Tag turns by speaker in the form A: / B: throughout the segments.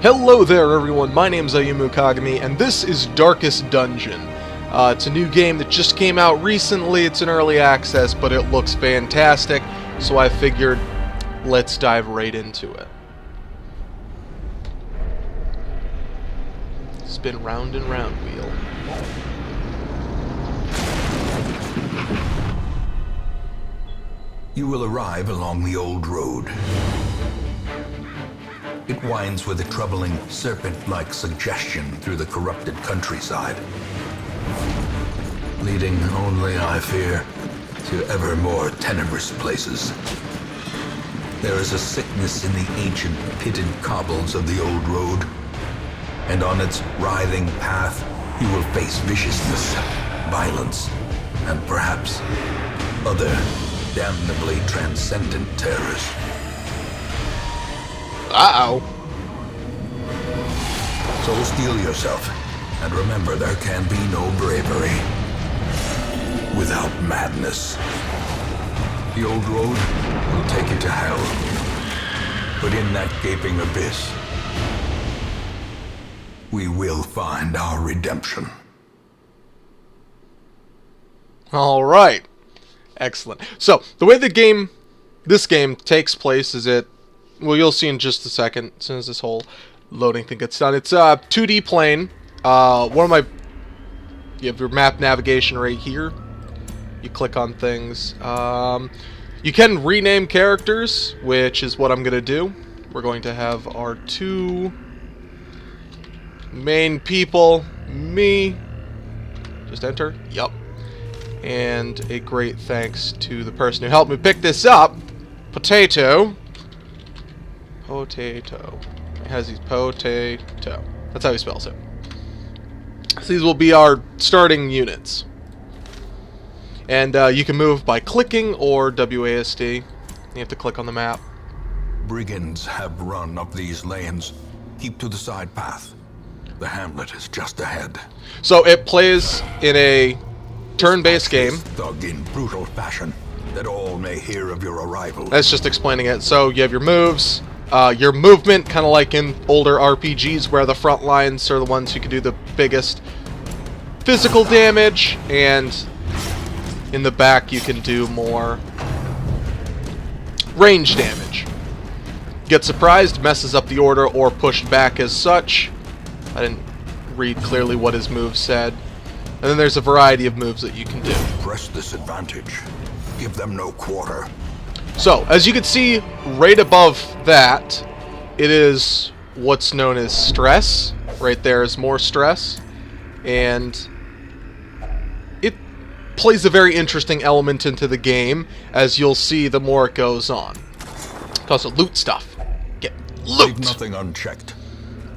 A: Hello there everyone, my name's Ayumu Kagami, and this is Darkest Dungeon. It's a new game that just came out recently. It's in early access, but it looks fantastic, so I figured let's dive right into it. Spin round and round, wheel.
B: You will arrive along the old road. It winds with a troubling, serpent-like suggestion through the corrupted countryside, leading only, I fear, to ever more tenebrous places. There is a sickness in the ancient, pitted cobbles of the old road, and on its writhing path, you will face viciousness, violence, and perhaps other damnably transcendent terrors.
A: Uh-oh.
B: So steel yourself, and remember there can be no bravery without madness. The old road will take you to hell, but in that gaping abyss, we will find our redemption.
A: Alright. Excellent. So, the way this game takes place is well, you'll see in just a second, as soon as this whole loading thing gets done. It's a 2D plane. You have your map navigation right here. You click on things. You can rename characters, which is what I'm going to do. We're going to have our two main people. Me. Just enter. Yup. And a great thanks to the person who helped me pick this up. Potato. Potato. It has these potato. That's how he spells it. So these will be our starting units. And you can move by clicking or WASD. You have to click on the map.
B: Brigands have run up these lanes. Keep to the side path. The hamlet is just ahead.
A: So it plays in a turn-based game.
B: Thug in brutal fashion, that all may hear of your arrival.
A: That's just explaining it. So you have your moves. Your movement, kind of like in older RPGs where the front lines are the ones who can do the biggest physical damage, and in the back you can do more range damage. Get surprised, messes up the order, or pushed back as such. I didn't read clearly what his move said. And then there's a variety of moves that you can do.
B: Press this advantage. Give them no quarter.
A: So, as you can see, right above that, it is what's known as stress. Right there is more stress. And it plays a very interesting element into the game, as you'll see the more it goes on. It's also loot stuff. Get loot!
B: Leave nothing unchecked.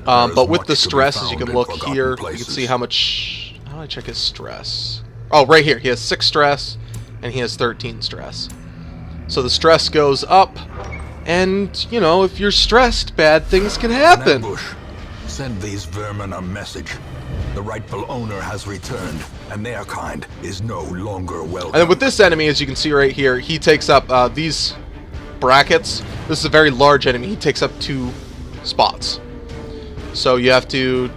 A: But with the stress, as you can look here, you can see how much... How do I check his stress? Oh, right here. He has 6 stress, and he has 13 stress. So the stress goes up, and, you know, if you're stressed, bad things can happen.
B: An ambush. Send these vermin a message. The rightful owner has returned, and their kind is no longer welcome.
A: And then with this enemy, as you can see right here, he takes up these brackets. This is a very large enemy. He takes up 2 spots. So you have to,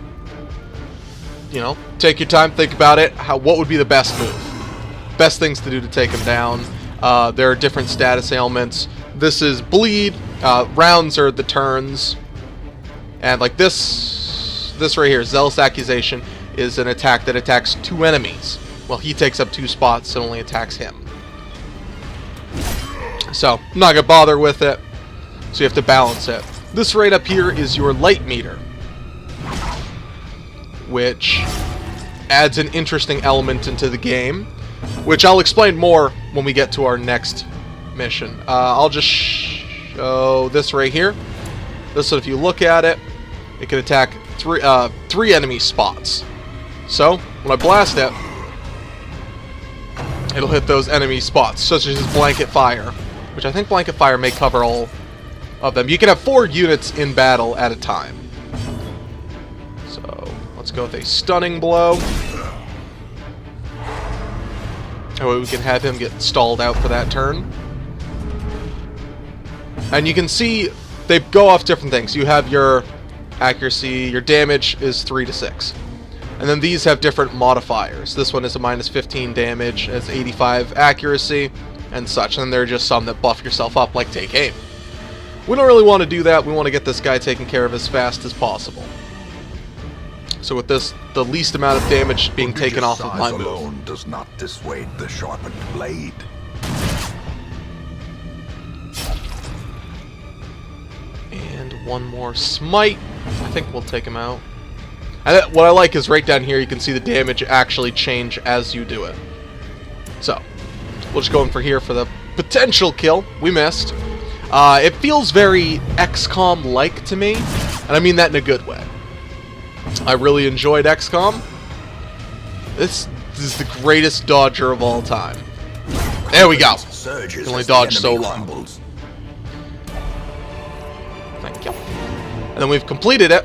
A: you know, take your time, think about it. What would be the best move? Best things to do to take him down. There are different status ailments. This is bleed. Rounds are the turns. And like this right here, Zealous Accusation, is an attack that attacks 2 enemies. Well, he takes up 2 spots and only attacks him. So, I'm not going to bother with it. So you have to balance it. This right up here is your light meter, which adds an interesting element into the game, which I'll explain more when we get to our next mission. I'll just show this right here. This, so if you look at it, it can attack 3 enemy spots. So, when I blast it, it'll hit those enemy spots, such as Blanket Fire, which I think Blanket Fire may cover all of them. You can have 4 units in battle at a time. So, let's go with a Stunning Blow. That way we can have him get stalled out for that turn. And you can see they go off different things. You have your accuracy. Your damage is 3 to 6. And then these have different modifiers. This one is a minus 15 damage, has 85 accuracy, and such. And then there are just some that buff yourself up, like take aim. We don't really want to do that. We want to get this guy taken care of as fast as possible. So with this, the least amount of damage being taken off of my move.
B: Alone does not dissuade the sharpened blade.
A: And one more smite. I think we'll take him out. And what I like is right down here you can see the damage actually change as you do it. So, we'll just go in for here for the potential kill. We missed. It feels very XCOM-like to me, and I mean that in a good way. I really enjoyed XCOM. This is the greatest dodger of all time. There we go. Can only dodge so long. Thank you. And then we've completed it,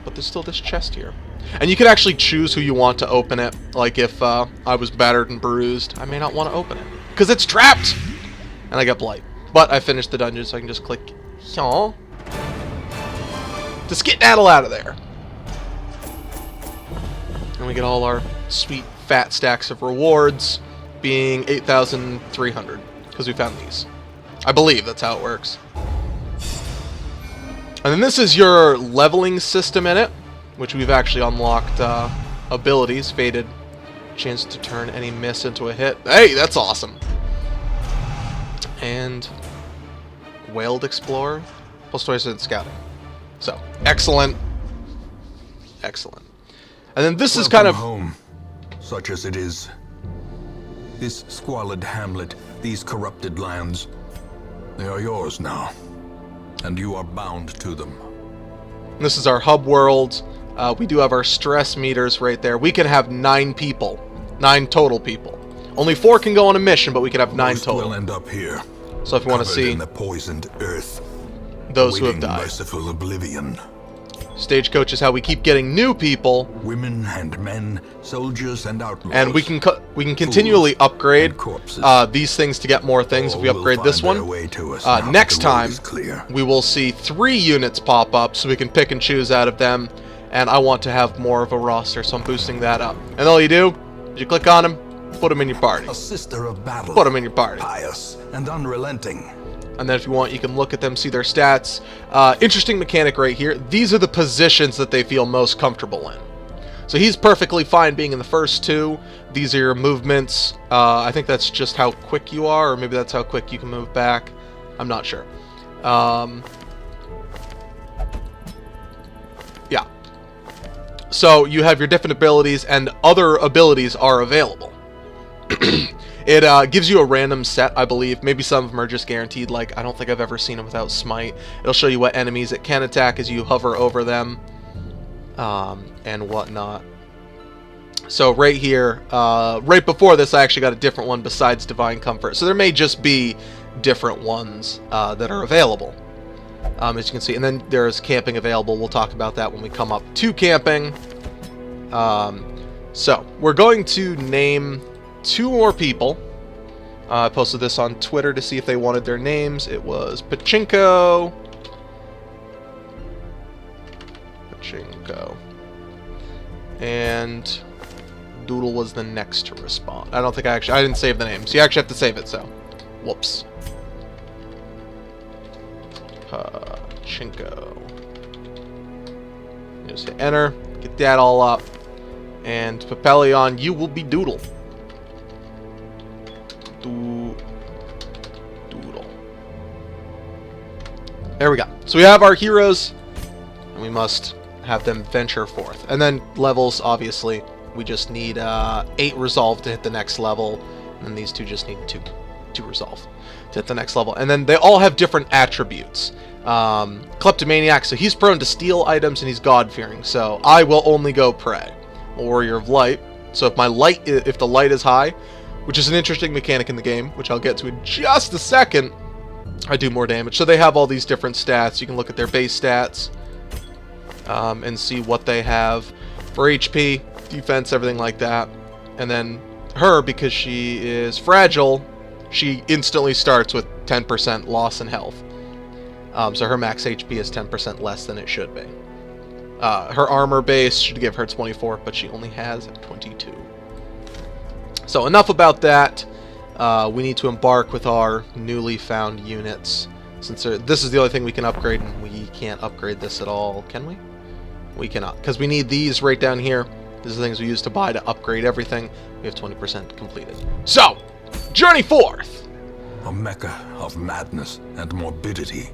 A: but there's still this chest here. And you can actually choose who you want to open it. Like if I was battered and bruised, I may not want to open it, because it's trapped! And I got blight. But I finished the dungeon, so I can just click here to skedaddle out of there. And we get all our sweet fat stacks of rewards, being 8,300, because we found these. I believe that's how it works. And then this is your leveling system in it, which we've actually unlocked abilities. Fated chance to turn any miss into a hit. Hey, that's awesome. And Whaled Explorer, plus 20% scouting. So, excellent. Excellent. And then this is kind of
B: home, such as it is. This squalid hamlet, these corrupted lands, they are yours now, and you are bound to them.
A: This is our hub world. We do have our stress meters right there. We can have 9 people, 9 total people. Only 4 can go on a mission, but we can have 9 total.
B: Will end up here.
A: So if you want to see
B: in the poisoned earth,
A: those who have died.
B: Merciful oblivion.
A: Stagecoach is how we keep getting new people.
B: Women and men, soldiers and outlaws.
A: And we can continually upgrade these things to get more things. If we upgrade this one, next time we will see 3 units pop up, so we can pick and choose out of them. And I want to have more of a roster, so I'm boosting that up. And all you do is you click on them, put them in your party.
B: A sister of battle.
A: Put them in your party.
B: Pious and unrelenting.
A: And then if you want, you can look at them, see their stats. Interesting mechanic right here. These are the positions that they feel most comfortable in. So he's perfectly fine being in the first 2. These are your movements. I think that's just how quick you are, or maybe that's how quick you can move back. I'm not sure. Yeah. So you have your different abilities, and other abilities are available. It gives you a random set, I believe. Maybe some of them are just guaranteed. Like, I don't think I've ever seen them without Smite. It'll show you what enemies it can attack as you hover over them, and whatnot. So right here, right before this, I actually got a different one besides Divine Comfort. So there may just be different ones that are available, as you can see. And then there's camping available. We'll talk about that when we come up to camping. So we're going to name 2 more people. I posted this on Twitter to see if they wanted their names. It was Pachinko. And Doodle was the next to respond. I don't think I didn't save the name. So you actually have to save it, so. Whoops. Pachinko. Just hit enter. Get that all up. And Papelion, you will be Doodle. Doodle. There we go. So we have our heroes, and we must have them venture forth. And then levels, obviously, we just need 8 resolve to hit the next level, and then these 2 just need 2 resolve to hit the next level. And then they all have different attributes. Kleptomaniac, so he's prone to steal items, and he's God-fearing, so I will only go prey. Warrior of Light, so if the light is high, which is an interesting mechanic in the game, which I'll get to in just a second, I do more damage. So they have all these different stats. You can look at their base stats and see what they have for HP, defense, everything like that. And then her, because she is fragile, she instantly starts with 10% loss in health. So her max HP is 10% less than it should be. Her armor base should give her 24, but she only has 22. So enough about that. We need to embark with our newly found units. Since this is the only thing we can upgrade, and we can't upgrade this at all, can we? We cannot, because we need these right down here. These are the things we use to buy to upgrade everything. We have 20% completed. So, journey forth!
B: A mecca of madness and morbidity.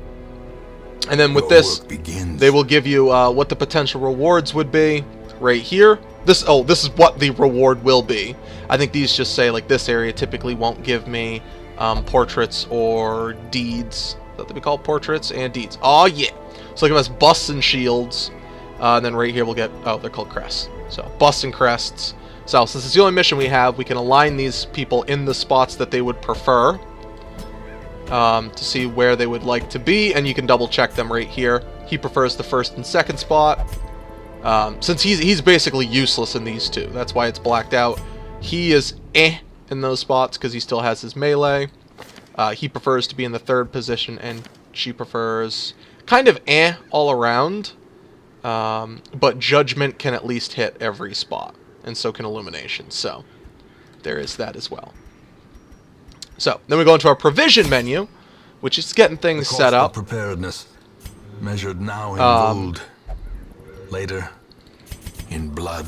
A: And then with this, they will give you what the potential rewards would be right here. This is what the reward will be. I think these just say, like, this area typically won't give me portraits or deeds. Is that what we call portraits and deeds? Oh, yeah. So give us busts and shields. And then right here we'll get, they're called crests. So busts and crests. So since it's the only mission we have, we can align these people in the spots that they would prefer. To see where they would like to be, and you can double check them right here. He prefers the first and second spot. Since he's basically useless in these two, that's why it's blacked out. He is in those spots because he still has his melee. He prefers to be in the third position, and she prefers kind of all around. But Judgment can at least hit every spot, and so can Illumination. So there is that as well. So then we go into our provision menu, which is getting things set up.
B: Preparedness measured now in gold, later in blood.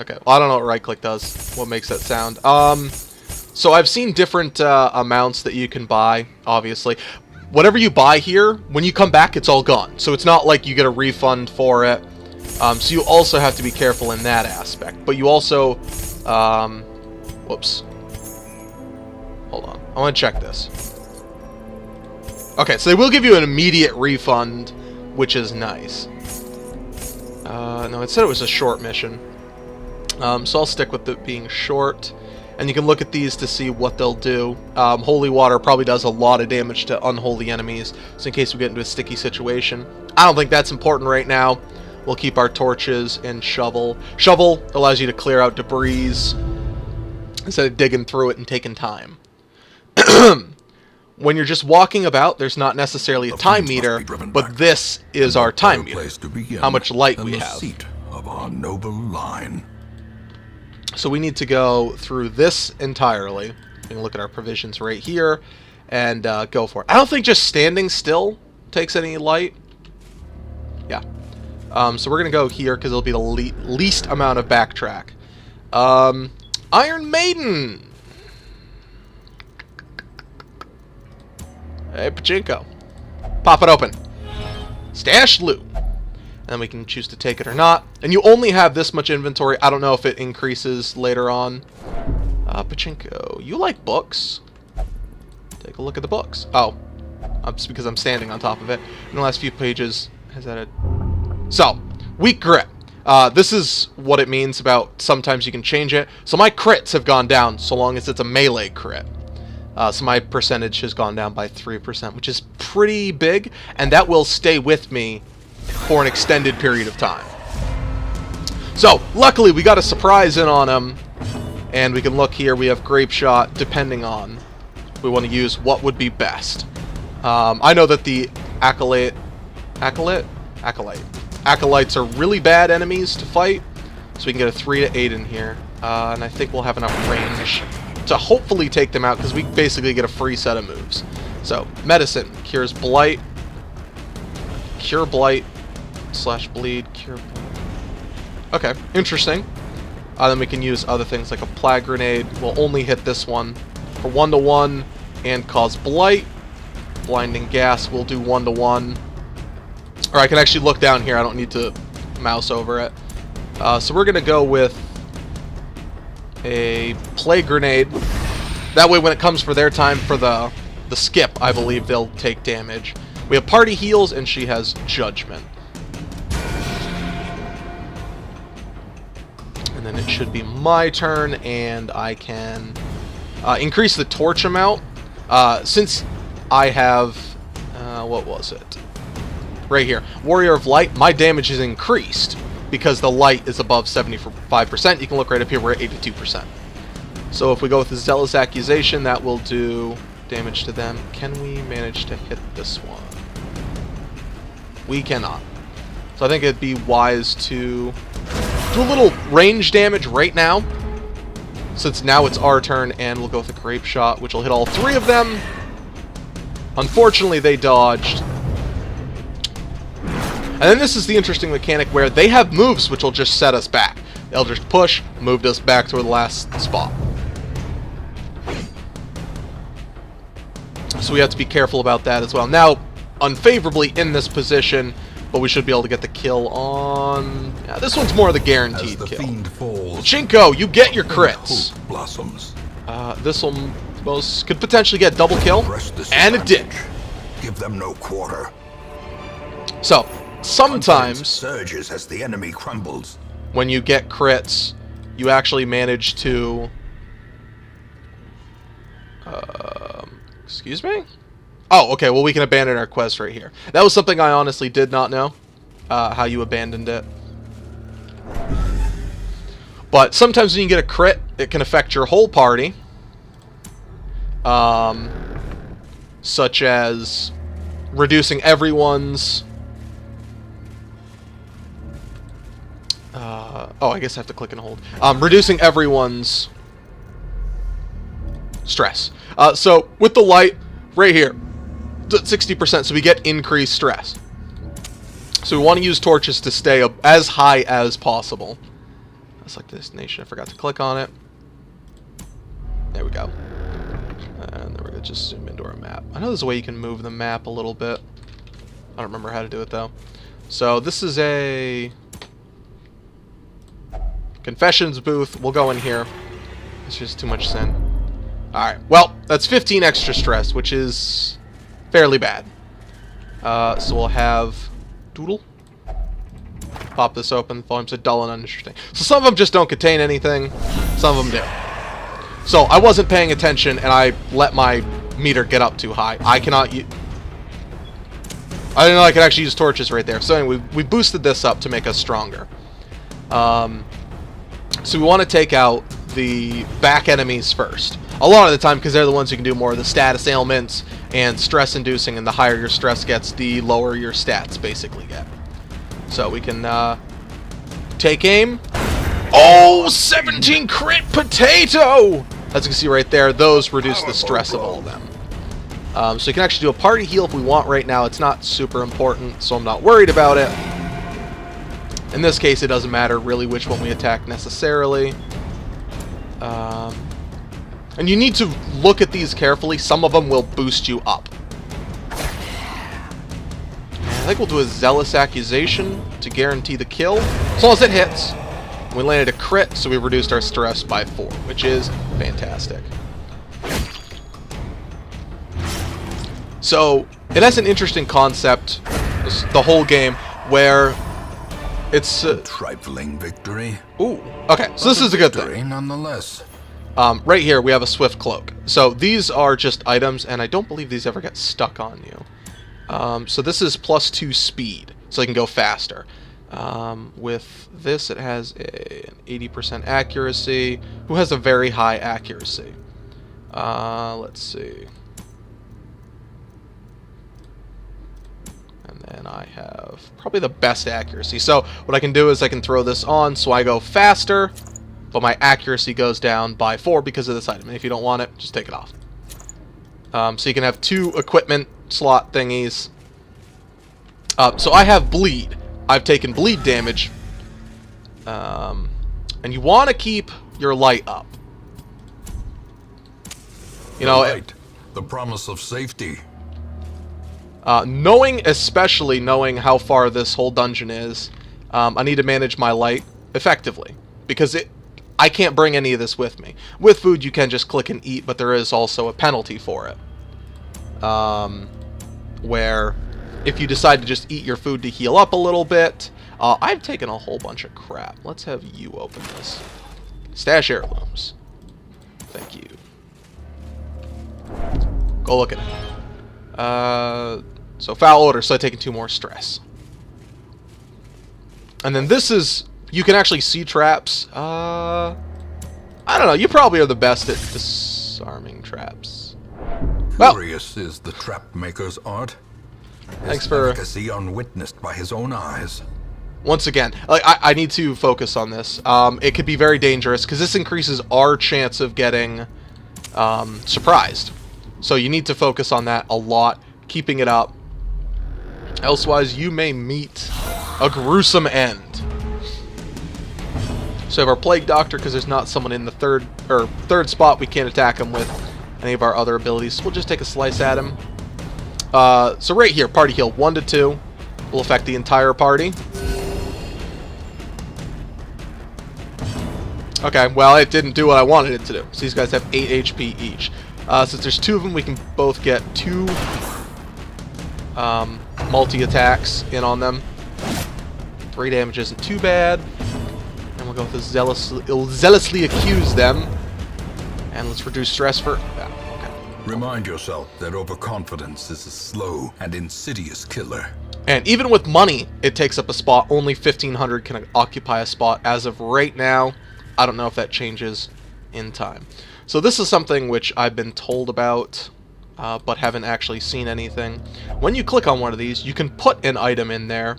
A: Okay, well, I don't know what right click does. What makes that sound? So I've seen different amounts that you can buy. Obviously, whatever you buy here, when you come back, it's all gone. So it's not like you get a refund for it. So you also have to be careful in that aspect. But you also, whoops. Hold on, I want to check this. Okay, so they will give you an immediate refund, which is nice. No, it said it was a short mission. So I'll stick with it being short. And you can look at these to see what they'll do. Holy water probably does a lot of damage to unholy enemies, so in case we get into a sticky situation. I don't think that's important right now. We'll keep our torches and shovel. Shovel allows you to clear out debris instead of digging through it and taking time. When you're just walking about, there's not necessarily a time meter, but this is our time meter. How much light we have.
B: Seat of our noble line.
A: So we need to go through this entirely. You can look at our provisions right here and go for it. I don't think just standing still takes any light. Yeah. So we're going to go here because it'll be the least amount of backtrack. Iron Maiden! Hey, Pachinko. Pop it open. Stash loot. And then we can choose to take it or not. And you only have this much inventory. I don't know if it increases later on. Pachinko, you like books? Take a look at the books. Oh, it's because I'm standing on top of it. In the last few pages, has that So, weak grit. This is what it means about sometimes you can change it. So my crits have gone down so long as it's a melee crit. So my percentage has gone down by 3%, which is pretty big. And that will stay with me for an extended period of time. So, luckily, we got a surprise in on him. And we can look here, we have Grape Shot, depending on we want to use what would be best. I know that the Acolytes are really bad enemies to fight. So we can get a 3 to 8 in here. And I think we'll have enough range to hopefully take them out, because we basically get a free set of moves. So, Medicine, cures Blight. Cure Blight / bleed. Cure Blight. Okay, interesting. Then we can use other things like a Plague Grenade. We'll only hit this one for 1-to-1 and cause Blight. Blinding Gas will do 1-to-1. Or I can actually look down here. I don't need to mouse over it. So we're going to go with a Plague Grenade. That way when it comes for their time for the skip, I believe they'll take damage. We have Party Heals, and she has Judgment. And then it should be my turn, and I can increase the torch amount. Since I have, what was it? Right here. Warrior of Light, my damage is increased because the light is above 75%. You can look right up here, we're at 82%. So if we go with the Zealous Accusation, that will do damage to them. Can we manage to hit this one? We cannot. So I think it'd be wise to do a little range damage right now, since now it's our turn, and we'll go with a grape shot, which will hit all 3 of them. Unfortunately, they dodged. And then this is the interesting mechanic where they have moves which will just set us back. The Eldritch Push moved us back to the last spot. So we have to be careful about that as well. Now, unfavorably in this position, but we should be able to get the kill on... Yeah, this one's more the guaranteed
B: As the
A: kill.
B: fiend falls,
A: Chinko, you get your crits.
B: hope blossoms.
A: This will could potentially get double kill, and it did.
B: Give them no quarter.
A: So, sometimes
B: Surges as the enemy crumbles.
A: when you get crits, you actually manage to... excuse me? Oh, okay, well we can abandon our quest right here. That was something I honestly did not know, how you abandoned it. But sometimes when you get a crit, it can affect your whole party. Such as reducing everyone's... oh, I guess I have to click and hold. Reducing everyone's stress. So, with the light, right here, 60%, so we get increased stress. So we want to use torches to stay up as high as possible. Select destination, I forgot to click on it. There we go. And then we're going to just zoom into our map. I know there's a way you can move the map a little bit. I don't remember how to do it, though. So this is a... confessions booth. We'll go in here. It's just too much sin. Alright, well, that's 15 extra stress, which is fairly bad. So we'll have Doodle. Pop this open. Volumes are dull and uninteresting. So some of them just don't contain anything. Some of them do. So I wasn't paying attention, and I let my meter get up too high. I cannot use... I didn't know I could actually use torches right there. So anyway, we boosted this up to make us stronger. So we want to take out the back enemies first. A lot of the time, because they're the ones who can do more of the status ailments and stress inducing, and the higher your stress gets, the lower your stats basically get. So we can take aim. Oh, 17 crit potato! As you can see right there, those reduce the stress of all of them. So you can actually do a party heal if we want right now. It's not super important, so I'm not worried about it. In this case, it doesn't matter really which one we attack necessarily. And you need to look at these carefully. Some of them will boost you up. I think we'll do a Zealous Accusation to guarantee the kill, as long as it hits. We landed a crit, so we reduced our stress by 4, which is fantastic. So, it has an interesting concept, the whole game, where it's...
B: a trifling victory.
A: Ooh, okay, so this is a good thing.
B: Nonetheless.
A: Right here, we have a Swift Cloak. So, these are just items, and I don't believe these ever get stuck on you. So this is +2 speed, so they can go faster. With this, it has an 80% accuracy. Who has a very high accuracy? Let's see. And then I have probably the best accuracy. So what I can do is I can throw this on, so I go faster, but my accuracy goes down by 4 because of this item. And if you don't want it, just take it off. So you can have 2 equipment slot thingies. So I have bleed. I've taken bleed damage. And you want to keep your light up. You know,
B: the promise of safety.
A: especially knowing how far this whole dungeon is, I need to manage my light effectively. Because I can't bring any of this with me. With food, you can just click and eat, but there is also a penalty for it. Where if you decide to just eat your food to heal up a little bit, I've taken a whole bunch of crap. Let's have you open this. Stash heirlooms. Thank you. Go look at it. So foul odor, so I've taken 2 more stress. And then this is, you can actually see traps. I don't know, you probably are the best at disarming traps.
B: Curious is the trap maker's art.
A: Thanks for...
B: efficacy unwitnessed by his own eyes.
A: once again, like I need to focus on this. It could be very dangerous because this increases our chance of getting surprised. So you need to focus on that a lot, keeping it up. Elsewise, you may meet a gruesome end. So we have our Plague Doctor because there's not someone in the third spot we can't attack him with any of our other abilities. So we'll just take a slice at him. So right here, party heal 1 to 2 will affect the entire party. Okay, well, it didn't do what I wanted it to do. So these guys have 8 HP each. Since there's 2 of them, we can both get 2 multi-attacks in on them. 3 damage isn't too bad. And we'll go with the zealously accuse them. And let's reduce stress for... okay.
B: Remind yourself that overconfidence is a slow and insidious killer.
A: And even with money, it takes up a spot. Only 1,500 can occupy a spot as of right now. I don't know if that changes in time. So this is something which I've been told about, but haven't actually seen anything. When you click on one of these, you can put an item in there.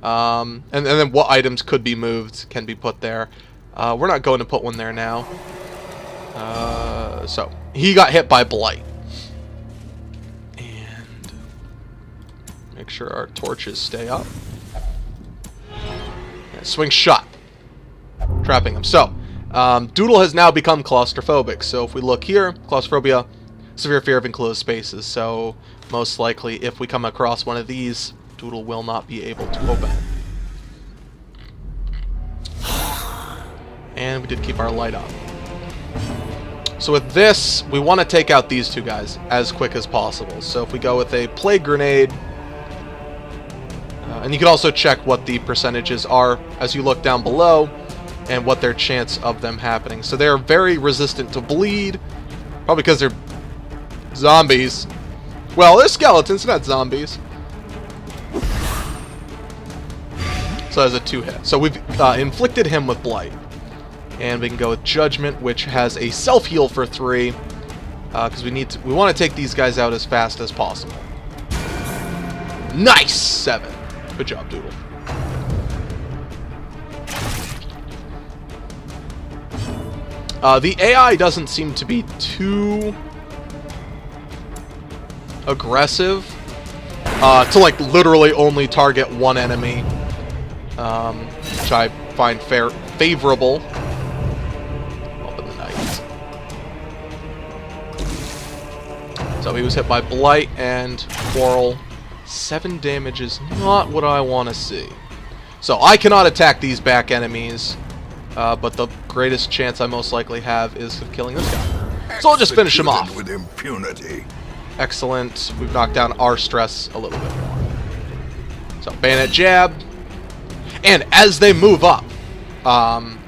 A: And then what items could be moved can be put there. We're not going to put one there now. So, he got hit by Blight. And make sure our torches stay up. And swing shot. Trapping him. So, Doodle has now become claustrophobic. So if we look here, claustrophobia, severe fear of enclosed spaces. So most likely if we come across one of these, Doodle will not be able to open it. And we did keep our light on. So with this, we want to take out these 2 guys as quick as possible. So if we go with a Plague Grenade, and you can also check what the percentages are as you look down below, and what their chance of them happening. So they're very resistant to bleed, probably because they're zombies. Well, they're skeletons, not zombies. So that's a 2-hit. So we've inflicted him with Blight. And we can go with Judgment, which has a self-heal for 3, because we want to take these guys out as fast as possible. Nice! 7. Good job, Doodle. The AI doesn't seem to be too aggressive to like literally only target one enemy, which I find favorable. Open the night. So he was hit by Blight and Quarrel. 7 damage is not what I want to see. So I cannot attack these back enemies. But the greatest chance I most likely have is of killing this guy. So I'll just finish him off.
B: With impunity.
A: Excellent. We've knocked down our stress a little bit more. So Bayonet Jab. And as they move up,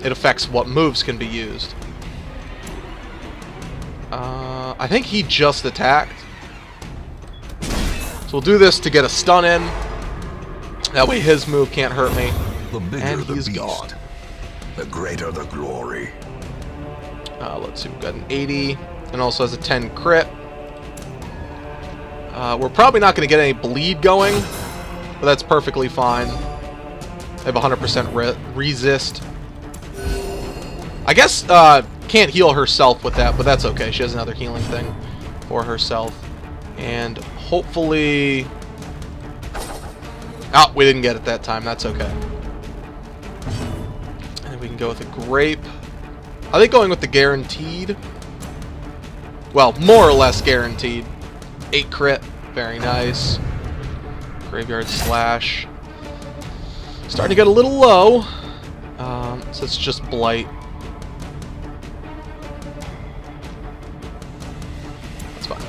A: it affects what moves can be used. I think he just attacked. So we'll do this to get a stun in. That way his move can't hurt me. And he's gone.
B: The greater the glory.
A: Let's see, we've got an 80, and also has a 10 crit. We're probably not going to get any bleed going, but that's perfectly fine. They have 100% resist. I guess can't heal herself with that, but that's okay. She has another healing thing for herself. And hopefully... Oh, we didn't get it that time. That's okay. We can go with a grape. I think going with the guaranteed. Well, more or less guaranteed. 8 crit. Very nice. Graveyard Slash. Starting to get a little low. So it's just Blight. That's fine.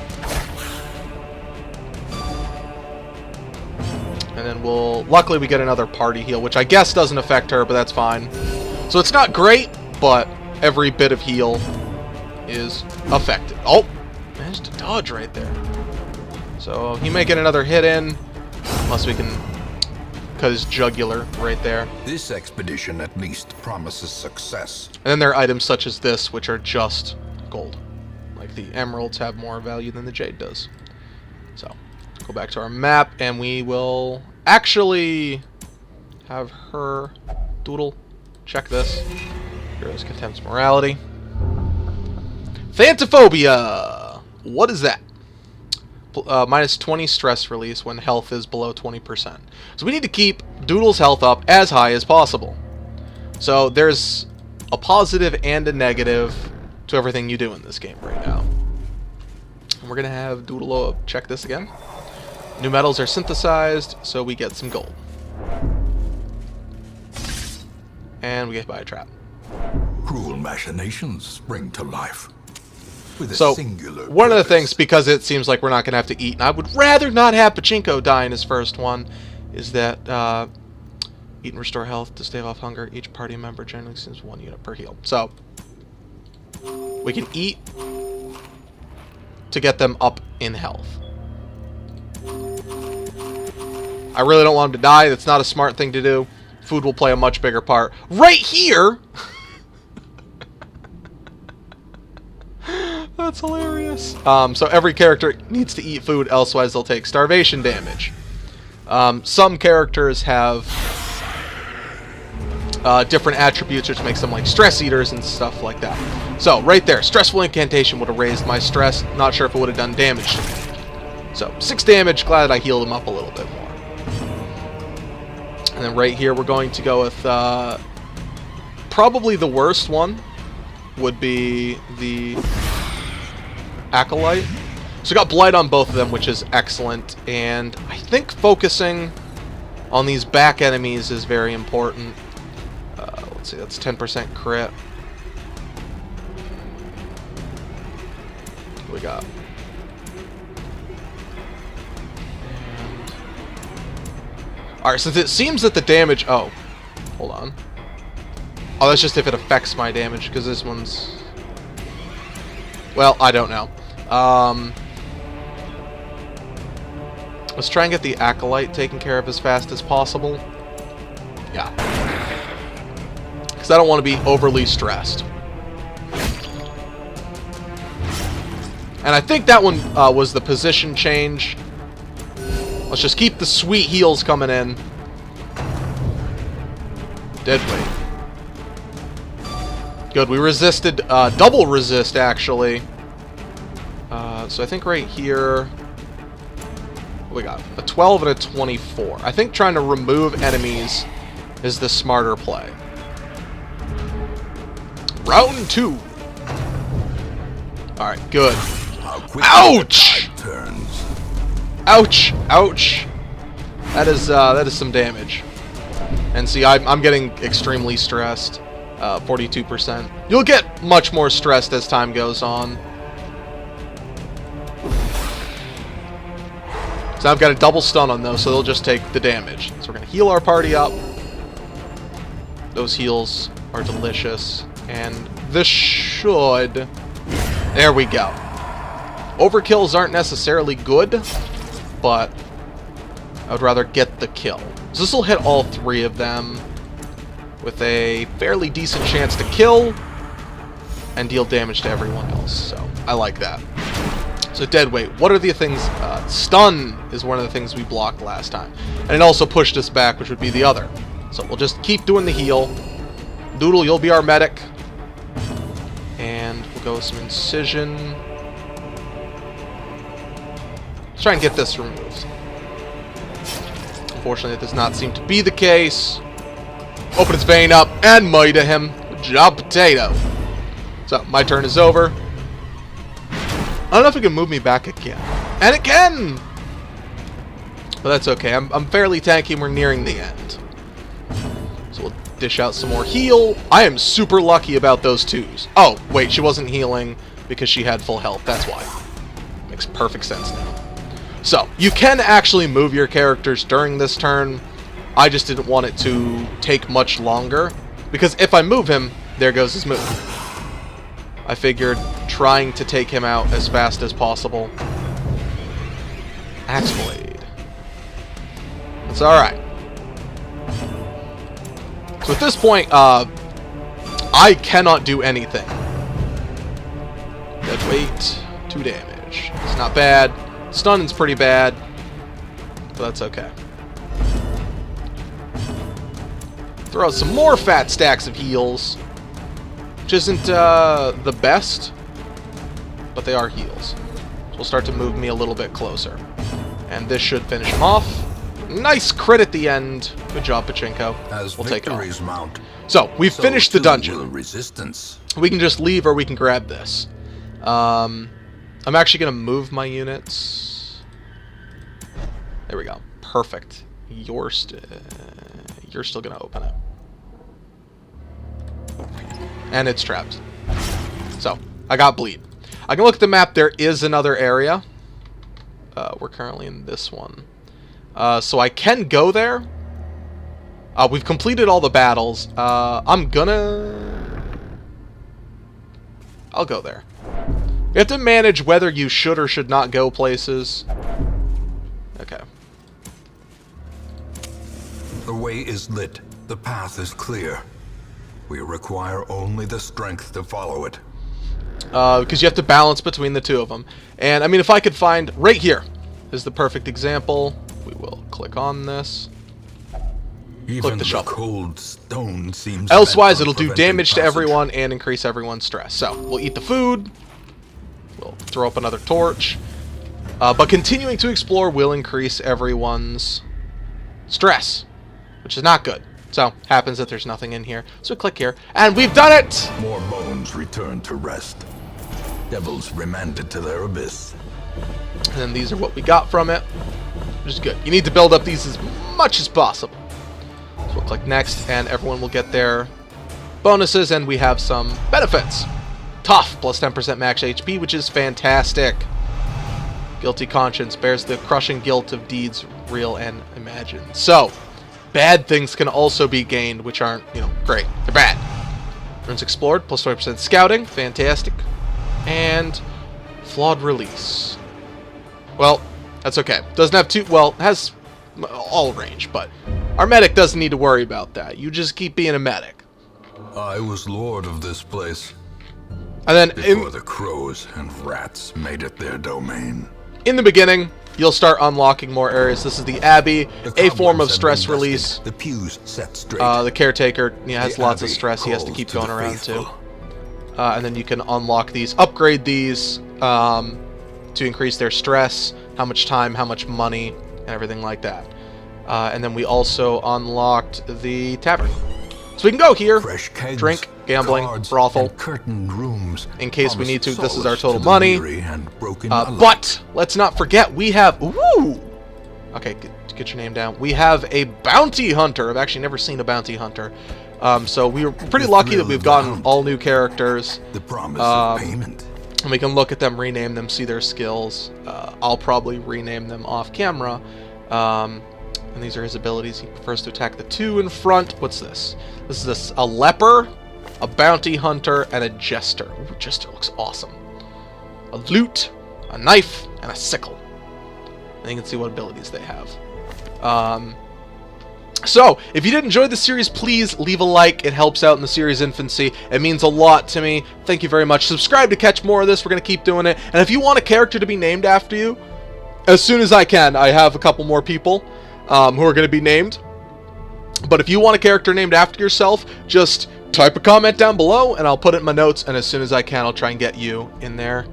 A: And then we'll... Luckily we get another party heal, which I guess doesn't affect her, but that's fine. So it's not great, but every bit of heal is effective. Oh! Managed to dodge right there. So he may get another hit in, unless we can cut his jugular right there.
B: This expedition at least promises success.
A: And then there are items such as this, which are just gold. Like the emeralds have more value than the jade does. So, go back to our map, and we will actually have her Doodle check this. Heroes Contempt's Morality. Phantophobia! What is that? Minus 20 stress release when health is below 20%. So we need to keep Doodle's health up as high as possible. So there's a positive and a negative to everything you do in this game right now. And we're going to have Doodle check this again. New metals are synthesized, so we get some gold. And we get by a trap.
B: Cruel machinations spring to life. With a
A: So,
B: singular
A: one of the
B: purpose.
A: things, because it seems like we're not going to have to eat, and I would rather not have Pachinko die in his first one, is that eat and restore health to stave off hunger. Each party member generally consumes 1 unit per heal. So, we can eat to get them up in health. I really don't want him to die. That's not a smart thing to do. Food will play a much bigger part. Right here! That's hilarious. So every character needs to eat food, elsewise they'll take starvation damage. Some characters have different attributes which makes them like stress eaters and stuff like that. So right there, stressful incantation would have raised my stress. Not sure if it would have done damage to me. So 6 damage, glad I healed him up a little bit more. And then right here we're going to go with probably the worst one would be the Acolyte. So we got Blight on both of them, which is excellent, and I think focusing on these back enemies is very important. Let's see, that's 10% crit. What we got? Alright, since it seems that the damage... Oh, hold on. Oh, that's just if it affects my damage, because this one's... Well, I don't know. Let's try and get the Acolyte taken care of as fast as possible. Yeah. Because I don't want to be overly stressed. And I think that one was the position change. Let's just keep the sweet heals coming in. Dead weight. Good, we resisted, double resist actually. So I think right here, what we got? A 12 and a 24. I think trying to remove enemies is the smarter play. Round 2. Alright, good. Ouch!
B: Turns.
A: Ouch! Ouch! That is some damage. And see, I'm getting extremely stressed. 42%. You'll get much more stressed as time goes on. So I've got a double stun on those, so they'll just take the damage. So we're going to heal our party up. Those heals are delicious. And this should... There we go. Overkills aren't necessarily good, but I would rather get the kill. So this will hit all 3 of them with a fairly decent chance to kill and deal damage to everyone else. So I like that. So dead weight. What are the things? Stun is one of the things we blocked last time. And it also pushed us back, which would be the other. So we'll just keep doing the heal. Doodle, you'll be our medic. And we'll go with some incision. Let's try and get this removed. Unfortunately, it does not seem to be the case. Open its vein up and mita him. Good job, potato. So, my turn is over. I don't know if it can move me back again. And it can! But that's okay. I'm fairly tanky and we're nearing the end. So we'll dish out some more heal. I am super lucky about those 2s. Oh, wait, she wasn't healing because she had full health. That's why. Makes perfect sense now. So, you can actually move your characters during this turn. I just didn't want it to take much longer. Because if I move him, there goes his move. I figured trying to take him out as fast as possible. Axe Blade. It's alright. So at this point, I cannot do anything. Dead weight, 2 damage. It's not bad. Stunning's pretty bad, but that's okay. Throw out some more fat stacks of heals. Which isn't the best, but they are heals. So we'll start to move me a little bit closer. And this should finish him off. Nice crit at the end. Good job, Pachinko. We'll take it off.
B: Mount,
A: so, we've finished the dungeon.
B: Resistance.
A: We can just leave or we can grab this. I'm actually going to move my units. There we go. Perfect. You're still going to open it. And it's trapped. So, I got bleed. I can look at the map. There is another area. We're currently in this one. So I can go there. We've completed all the battles. I'll go there. You have to manage whether you should or should not go places. Okay.
B: The way is lit. The path is clear. We require only the strength to follow it.
A: Because you have to balance between the two of them. And, I mean, if I could find... Right here is the perfect example. We will click on this.
B: Even the cold stone seems...
A: Elsewise, it'll do damage to everyone and increase everyone's stress. So, we'll eat the food. We'll throw up another torch. But continuing to explore will increase everyone's stress, which is not good. So, happens that there's nothing in here. So, click here. And we've done it!
B: More bones return to rest. Devils remanded to their abyss.
A: And then these are what we got from it, which is good. You need to build up these as much as possible. So, we'll click next, and everyone will get their bonuses, and we have some benefits. Tough, plus 10% max HP, which is fantastic. Guilty conscience bears the crushing guilt of deeds real and imagined. So, bad things can also be gained, which aren't, great. They're bad. Runes explored, plus 20% scouting, fantastic. And flawed release. Well, that's okay. Doesn't have has all range, but our medic doesn't need to worry about that. You just keep being a medic.
B: I was lord of this place.
A: And then
B: before the crows and rats made it their domain.
A: In the beginning, you'll start unlocking more areas. This is the Abbey, a form of stress release.
B: The pews set straight.
A: The caretaker has lots of stress. He has to keep going around too. And then you can unlock these, upgrade these to increase their stress, how much time, how much money, and everything like that. And then we also unlocked the tavern. So we can go here,
B: fresh kegs,
A: drink, gambling,
B: guards,
A: brothel,
B: curtained rooms,
A: in case we need to. This is our total money.
B: And
A: but let's not forget, we have... Ooh! Okay, get your name down. We have a bounty hunter. I've actually never seen a bounty hunter. So we were pretty lucky that we've gotten all new characters.
B: The promise of payment.
A: And we can look at them, rename them, see their skills. I'll probably rename them off camera. And these are his abilities. He prefers to attack the two in front. What's this? This is a leper, a bounty hunter, and a jester. Ooh, jester looks awesome. A lute, a knife, and a sickle. And you can see what abilities they have. So, if you did enjoy the series, please leave a like. It helps out in the series' infancy. It means a lot to me. Thank you very much. Subscribe to catch more of this. We're going to keep doing it. And if you want a character to be named after you, as soon as I can, I have a couple more people who are going to be named. But if you want a character named after yourself, just type a comment down below, and I'll put it in my notes, and as soon as I can, I'll try and get you in there.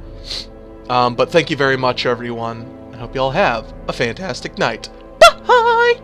A: But thank you very much, everyone. I hope you all have a fantastic night. Bye!